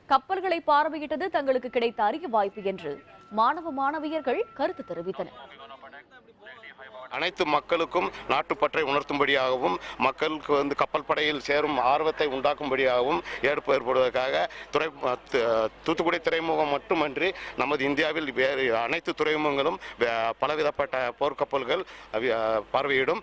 கப்பல்களை பார்வையிட்டது தங்களுக்கு கிடைத்த அரிய வாய்ப்பு என்று மாணவ, மாணவியர்கள் கருத்து தெரிவித்தனர். அனைத்து மக்களுக்கும் நாட்டுப்பற்றை உணர்த்தும்படியாகவும் மக்களுக்கு கப்பல் படையில் சேரும் ஆர்வத்தை உண்டாக்கும்படியாகவும் ஏற்படுவதற்காக தூத்துக்குடி துறைமுகம் மட்டுமன்றி நமது இந்தியாவில் வேறு அனைத்து துறைமுகங்களும் பலவிதப்பட்ட போர்க்கப்பல்கள் பார்வையிடும்.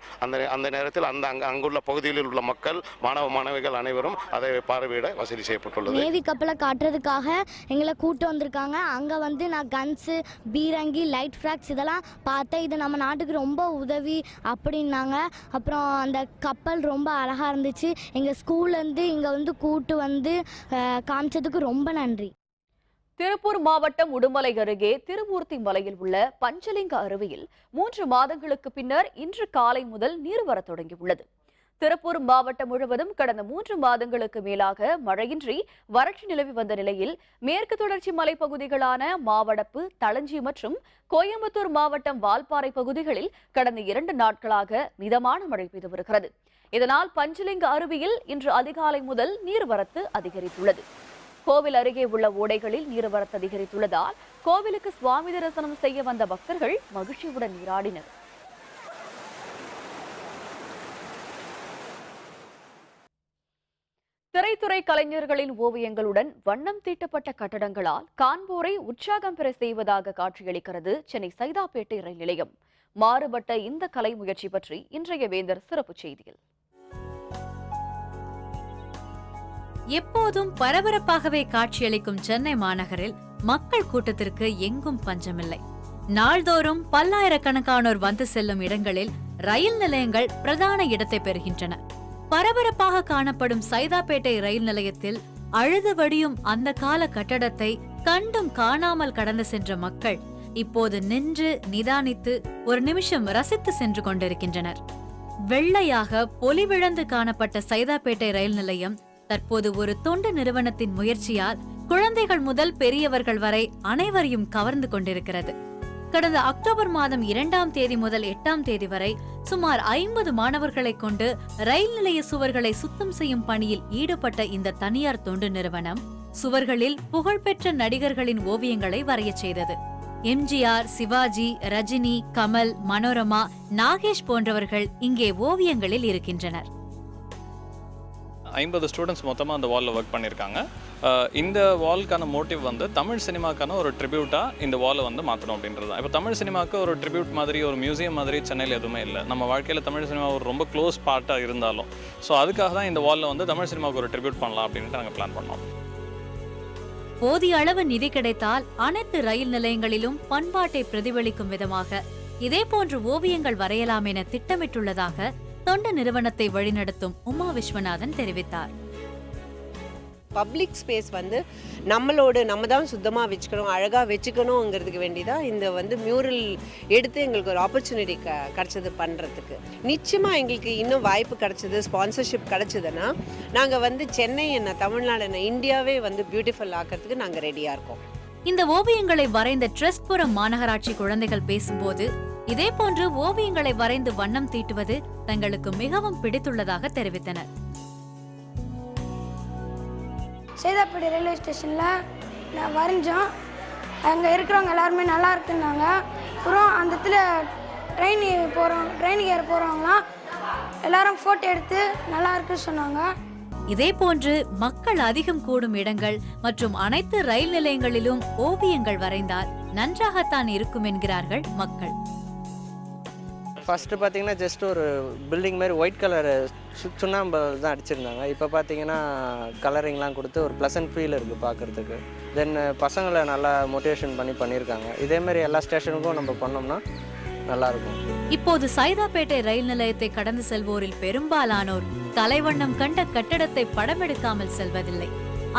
அந்த நேரத்தில் அங்குள்ள பகுதிகளில் உள்ள மக்கள், மாணவ, மாணவிகள் அனைவரும் அதை பார்வையிட வசதி செய்யப்பட்டுள்ளது. நேவி கப்பலை காட்டுறதுக்காக எங்களை கூட்டு வந்திருக்காங்க. அங்கே நான் கன்ஸு, பீரங்கி, லைட் ஃப்ராக்ஸ் இதெல்லாம் பார்த்தேன். இது நம்ம நாட்டுக்கு ரொம்ப உதவி அப்படின்னாங்க. அப்புறம் அந்த கப்பல் ரொம்ப அழகாக இருந்துச்சு. எங்கள் ஸ்கூல்லேருந்து இங்கே கூட்டு வந்து காமிச்சதுக்கு ரொம்ப நன்றி. திருப்பூர் மாவட்டம் உடுமலை அருகே திருமூர்த்தி மலையில் உள்ள பஞ்சலிங்க அருவியில் 3 மாதங்களுக்கு பின்னர் இன்று காலை முதல் நீர் வரத் தொடங்கியுள்ளது. திருப்பூர் மாவட்டம் முழுவதும் கடந்த 3 மாதங்களுக்கு மேலாக மழையின்றி வறட்சி நிலவி வந்த நிலையில் மேற்கு தொடர்ச்சி மலைப்பகுதிகளான மாவடப்பு, தளஞ்சி மற்றும் கோயம்புத்தூர் மாவட்டம் வால்பாறை பகுதிகளில் கடந்த 2 நாட்களாக மிதமான மழை பெய்து வருகிறது. இதனால் பஞ்சலிங்க அருவியில் இன்று அதிகாலை முதல் நீர்வரத்து அதிகரித்துள்ளது. கோவில் அருகே உள்ள ஓடைகளில் நீர்வரத்து அதிகரித்துள்ளதால் கோவிலுக்கு சுவாமி தரிசனம் செய்ய வந்த பக்தர்கள் மகிழ்ச்சியுடன் நீராடினர். திரைத்துறை கலைஞர்களின் ஓவியங்களுடன் வண்ணம் தீட்டப்பட்ட கட்டடங்களால் காண்போரை உற்சாகம் பெற செய்வதாக காட்சியளிக்கிறது சென்னை சைதாப்பேட்டை ரயில் நிலையம். மாறுபட்ட இந்த கலை முயற்சி பற்றி இன்றைய வேந்தர் சிறப்பு செய்தியில். எப்போதும் பரபரப்பாகவே காட்சியளிக்கும் சென்னை மாநகரில் மக்கள் கூட்டத்திற்கு எங்கும் பஞ்சமில்லை. நாள்தோறும் பல்லாயிரக்கணக்கானோர் வந்து செல்லும் இடங்களில் ரயில் நிலையங்கள் பிரதான இடத்தை பெறுகின்றன. பரபரப்பாக காணப்படும் சைதாப்பேட்டை ரயில் நிலையத்தில் அழுது வடியும் அந்த கால கட்டடத்தை கண்டும் காணாமல் கடந்து சென்ற மக்கள் இப்போது நின்று நிதானித்து ஒரு நிமிஷம் ரசித்து சென்று கொண்டிருக்கின்றனர். வெள்ளையாக பொலிவிழந்து காணப்பட்ட சைதாப்பேட்டை ரயில் நிலையம் தற்போது ஒரு தொண்டு நிறுவனத்தின் முயற்சியால் குழந்தைகள் முதல் பெரியவர்கள் வரை அனைவரையும் கவர்ந்து கொண்டிருக்கிறது. கடந்த அக்டோபர் மாதம் 2ஆம் தேதி முதல் 8ஆம் தேதி வரை சுமார் 50 மாணவர்களை கொண்டு ரயில் நிலைய சுவர்களை சுத்தம் செய்யும் பணியில் ஈடுபட்ட இந்த தனியார் தொண்டு நிறுவனம் சுவர்களில் புகழ்பெற்ற நடிகர்களின் ஓவியங்களை வரையச் செய்தது. எம்ஜிஆர், சிவாஜி, ரஜினி, கமல், மனோரமா, நாகேஷ் போன்றவர்கள் இங்கே ஓவியங்களில் இருக்கின்றனர். 50 ஸ்டூடெண்ட்ஸ் மொத்தமாக அந்த வாலில் ஒர்க் பண்ணியிருக்காங்க. இந்த வால்க்கான மோட்டிவ் வந்து தமிழ் சினிமாக்கான ஒரு ட்ரிபியூட்டாக இந்த வாலை வந்து மாற்றணும் அப்படின்றது தான். இப்போ தமிழ் சினிமாவுக்கு ஒரு ட்ரிபியூட் மாதிரி ஒரு மியூசியம் மாதிரி சென்னையில் எதுவுமே இல்லை. நம்ம வாழ்க்கையில் தமிழ் சினிமா ஒரு ரொம்ப க்ளோஸ் பார்ட்டாக இருந்தாலும் ஸோ அதுக்காக தான் இந்த வாலில் வந்து தமிழ் சினிமாவுக்கு ஒரு ட்ரிபியூட் பண்ணலாம் அப்படின்ட்டு நாங்கள் பிளான் பண்ணோம். போதிய அளவு நிதி கிடைத்தால் அனைத்து ரயில் நிலையங்களிலும் பண்பாட்டை பிரதிபலிக்கும் விதமாக இதேபோன்று ஓவியங்கள் வரையலாம் என திட்டமிட்டுள்ளதாக தொண்டு நிறுவனத்தை வழிநடத்தும் உமா விஸ்வநாதன் தெரிவித்தார். பப்ளிக் ஸ்பேஸ் வந்து நம்ம தான் சுத்தமாக வச்சுக்கணும், அழகாக வச்சுக்கணுங்கிறதுக்கு வேண்டி தான் இந்த வந்து மியூரல் எடுத்து எங்களுக்கு ஒரு ஆப்பர்ச்சுனிட்டி கிடச்சது பண்ணுறதுக்கு. நிச்சயமாக எங்களுக்கு இன்னும் வாய்ப்பு கிடச்சிது, ஸ்பான்சர்ஷிப் கிடச்சிதுன்னா நாங்கள் வந்து சென்னை என்ன தமிழ்நாடு என்ன இந்தியாவே வந்து பியூட்டிஃபுல் ஆக்கிறதுக்கு நாங்கள் ரெடியாக இருக்கோம். இந்த ஓவியங்களை வரைந்த ட்ரஸ்ட்புரம் மாநகராட்சி குழந்தைகள் பேசும்போது இதேபோன்று ஓவியங்களை வரைந்து வண்ணம் தீட்டுவது தங்களுக்கு மிகவும் பிடித்துள்ளதாக தெரிவித்தனர். சைதாப்பேட்டை ரயில்வே ஸ்டேஷனில் நான் வரைஞ்சோம். அங்கே இருக்கிறவங்க எல்லாருமே நல்லா இருக்குன்னாங்க. அப்புறம் அந்த இடத்துல ட்ரெயினுக்கு ஏற போகிறவங்களாம் எல்லாரும் ஃபோட்டோ எடுத்து நல்லா இருக்குன்னு சொன்னாங்க. இதேபோன்று மக்கள் அதிகம் கூடும் இடங்கள் மற்றும் அனைத்து ரயில் நிலையங்களிலும் ஓவியங்கள் வரைந்தால் நன்றாகத்தான் இருக்கும் என்கிறார்கள் மக்கள். ஃபஸ்ட்டு பார்த்தீங்கன்னா ஜஸ்ட் ஒரு பில்டிங் மாதிரி ஒயிட் கலர் சுண்ணாம்பு தான் அடிச்சிருந்தாங்க. இப்போ பார்த்தீங்கன்னா கலரிங்லாம் கொடுத்து ஒரு ப்ளசன்ட் ஃபீல் இருக்குது பார்க்குறதுக்கு. தென் பசங்களை நல்லா மோட்டிவேஷன் பண்ணியிருக்காங்க. இதேமாரி எல்லா ஸ்டேஷனுக்கும் நம்ம பண்ணோம்னா நல்லாயிருக்கும். இப்போது சைதாப்பேட்டை ரயில் நிலையத்தை கடந்து செல்வோரில் பெரும்பாலானோர் தலைவண்ணம் கண்ட கட்டடத்தை படமெடுக்காமல் செல்வதில்லை.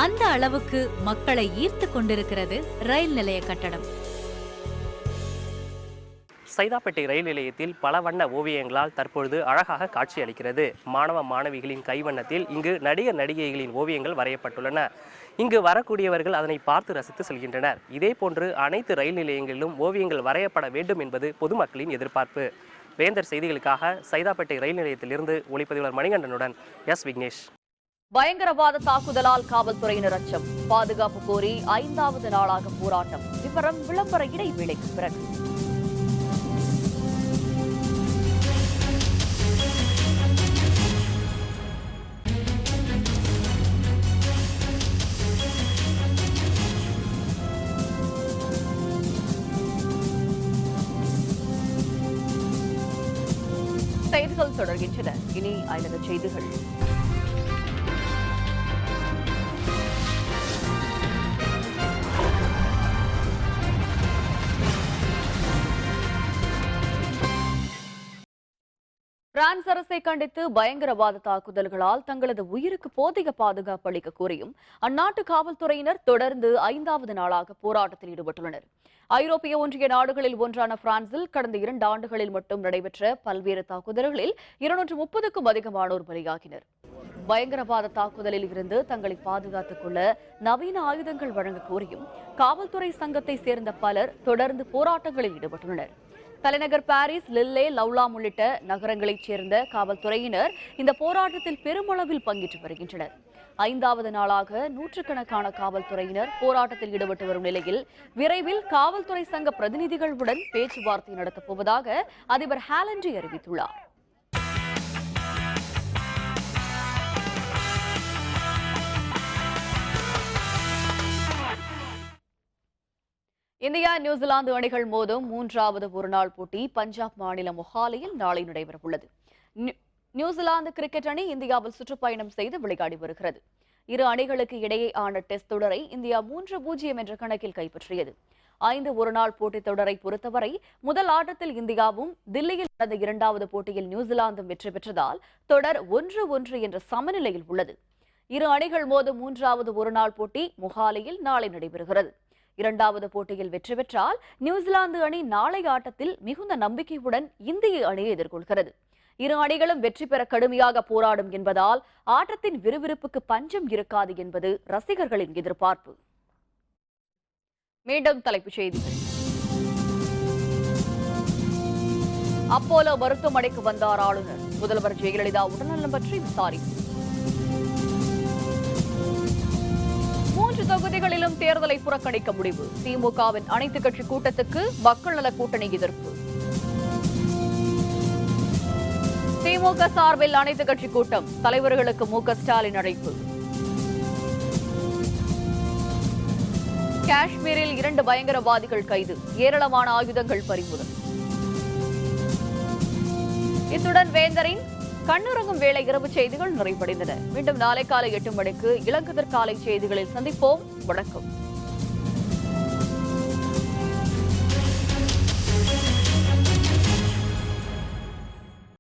அந்த அளவுக்கு மக்களை ஈர்த்து கொண்டிருக்கிறது ரயில் நிலைய கட்டடம். சைதாப்பேட்டை ரயில் நிலையத்தில் பல வண்ண ஓவியங்களால் தற்பொழுது அழகாக காட்சியளிக்கிறது. மாணவ மாணவிகளின் கைவண்ணத்தில் இங்கு நடிகர் நடிகைகளின் ஓவியங்கள் வரையப்பட்டுள்ளன. இங்கு வரக்கூடியவர்கள் அதனை பார்த்து ரசித்து செல்கின்றனர். இதேபோன்று அனைத்து ரயில் நிலையங்களிலும் ஓவியங்கள் வரையப்பட வேண்டும் என்பது பொதுமக்களின் எதிர்பார்ப்பு. வேந்தர் செய்திகளுக்காக சைதாப்பேட்டை ரயில் நிலையத்திலிருந்து ஒளிப்பதிவாளர் மணிகண்டனுடன் எஸ் விக்னேஷ். பயங்கரவாத தாக்குதலால் காவல்துறையினர் அச்சம். பாதுகாப்பு கோரி 5வது நாளாக போராட்டம். விவரம் விளம்பர இடைவேளைக்கு பிறகு. செய்திகள் தொடர்கின்றன. இனி அயலக செய்திகள். பிரான்ஸ் அரசை கண்டித்து பயங்கரவாத தாக்குதல்களால் தங்களது உயிருக்கு போதிய பாதுகாப்பு அளிக்க கோரியும் அந்நாட்டு காவல்துறையினர் தொடர்ந்து 5வது நாளாக போராட்டத்தில் ஈடுபட்டுள்ளனர். ஐரோப்பிய ஒன்றிய நாடுகளில் ஒன்றான பிரான்சில் கடந்த 2 ஆண்டுகளில் மட்டும் நடைபெற்ற பல்வேறு தாக்குதல்களில் 230க்கும் அதிகமானோர் பலியாகினர். பயங்கரவாத தாக்குதலில் இருந்து தங்களை பாதுகாத்துக் கொள்ள நவீன ஆயுதங்கள் வழங்க கோரியும் காவல்துறை சங்கத்தை சேர்ந்த பலர் தொடர்ந்து போராட்டங்களில் ஈடுபட்டுள்ளனர். தலைநகர் பாரிஸ், லில்லே, லவ்லாம் உள்ளிட்ட நகரங்களைச் சேர்ந்த காவல்துறையினர் இந்த போராட்டத்தில் பெருமளவில் பங்கேற்று வருகின்றனர். 5வது நாளாக நூற்றுக்கணக்கான காவல்துறையினர் போராட்டத்தில் ஈடுபட்டு வரும் நிலையில் விரைவில் காவல்துறை சங்க பிரதிநிதிகளுடன் பேச்சுவார்த்தை நடத்தப் போவதாக அதிபர் ஹாலண்டி அறிவித்துள்ளார். இந்தியா நியூசிலாந்து அணிகள் மோதும் 3வது ஒருநாள் போட்டி பஞ்சாப் மாநிலம் மொஹாலியில் நாளை நடைபெறவுள்ளது. நியூசிலாந்து கிரிக்கெட் அணி இந்தியாவில் சுற்றுப்பயணம் செய்து விளையாடி வருகிறது. இரு அணிகளுக்கு இடையேயான டெஸ்ட் தொடரை இந்தியா 3-0 என்ற கணக்கில் கைப்பற்றியது. 5 ஒருநாள் போட்டித் தொடரை பொறுத்தவரை முதல் ஆட்டத்தில் இந்தியாவும் தில்லியில் நடந்த 2வது போட்டியில் நியூசிலாந்தும் வெற்றி பெற்றதால் தொடர் 1-1 என்ற சமநிலையில் உள்ளது. இரு அணிகள் மோதும் 3வது ஒருநாள் போட்டி மொஹாலியில் நாளை நடைபெறுகிறது. 2வது போட்டியில் வெற்றி பெற்றால் நியூசிலாந்து அணி நாளை ஆட்டத்தில் மிகுந்த நம்பிக்கையுடன் இந்திய அணியை எதிர்கொள்கிறது. இரு அணிகளும் வெற்றி பெற கடுமையாக போராடும் என்பதால் ஆட்டத்தின் விறுவிறுப்புக்கு பஞ்சம் இருக்காது என்பது ரசிகர்களின் எதிர்பார்ப்பு. மீண்டும் தலைப்புச் செய்திகள். அப்போலோ மருத்துவமனைக்கு வந்தார் ஆளுநர். முதல்வர் ஜெயலலிதா உடல்நலம் பற்றி விசாரிப்பு. 3 தொகுதிகளிலும் தேர்தலை புறக்கணிக்க முடிவு. திமுகவின் அனைத்துக் கட்சி கூட்டத்துக்கு மக்கள் நல கூட்டணி எதிர்ப்பு. திமுக சார்பில் அனைத்துக் கட்சி கூட்டம். தலைவர்களுக்கு மு.க. ஸ்டாலின் அழைப்பு. காஷ்மீரில் 2 பயங்கரவாதிகள் கைது. ஏராளமான ஆயுதங்கள் பறிமுதல். இத்துடன் வேந்தரின் கண்ணுறங்கும் வேளை இரவு செய்திகள் நிறைவடைந்தன. மீண்டும் நாளை காலை 8 மணிக்கு இளங்கதிர் காலை செய்திகளில் சந்திப்போம். வணக்கம்.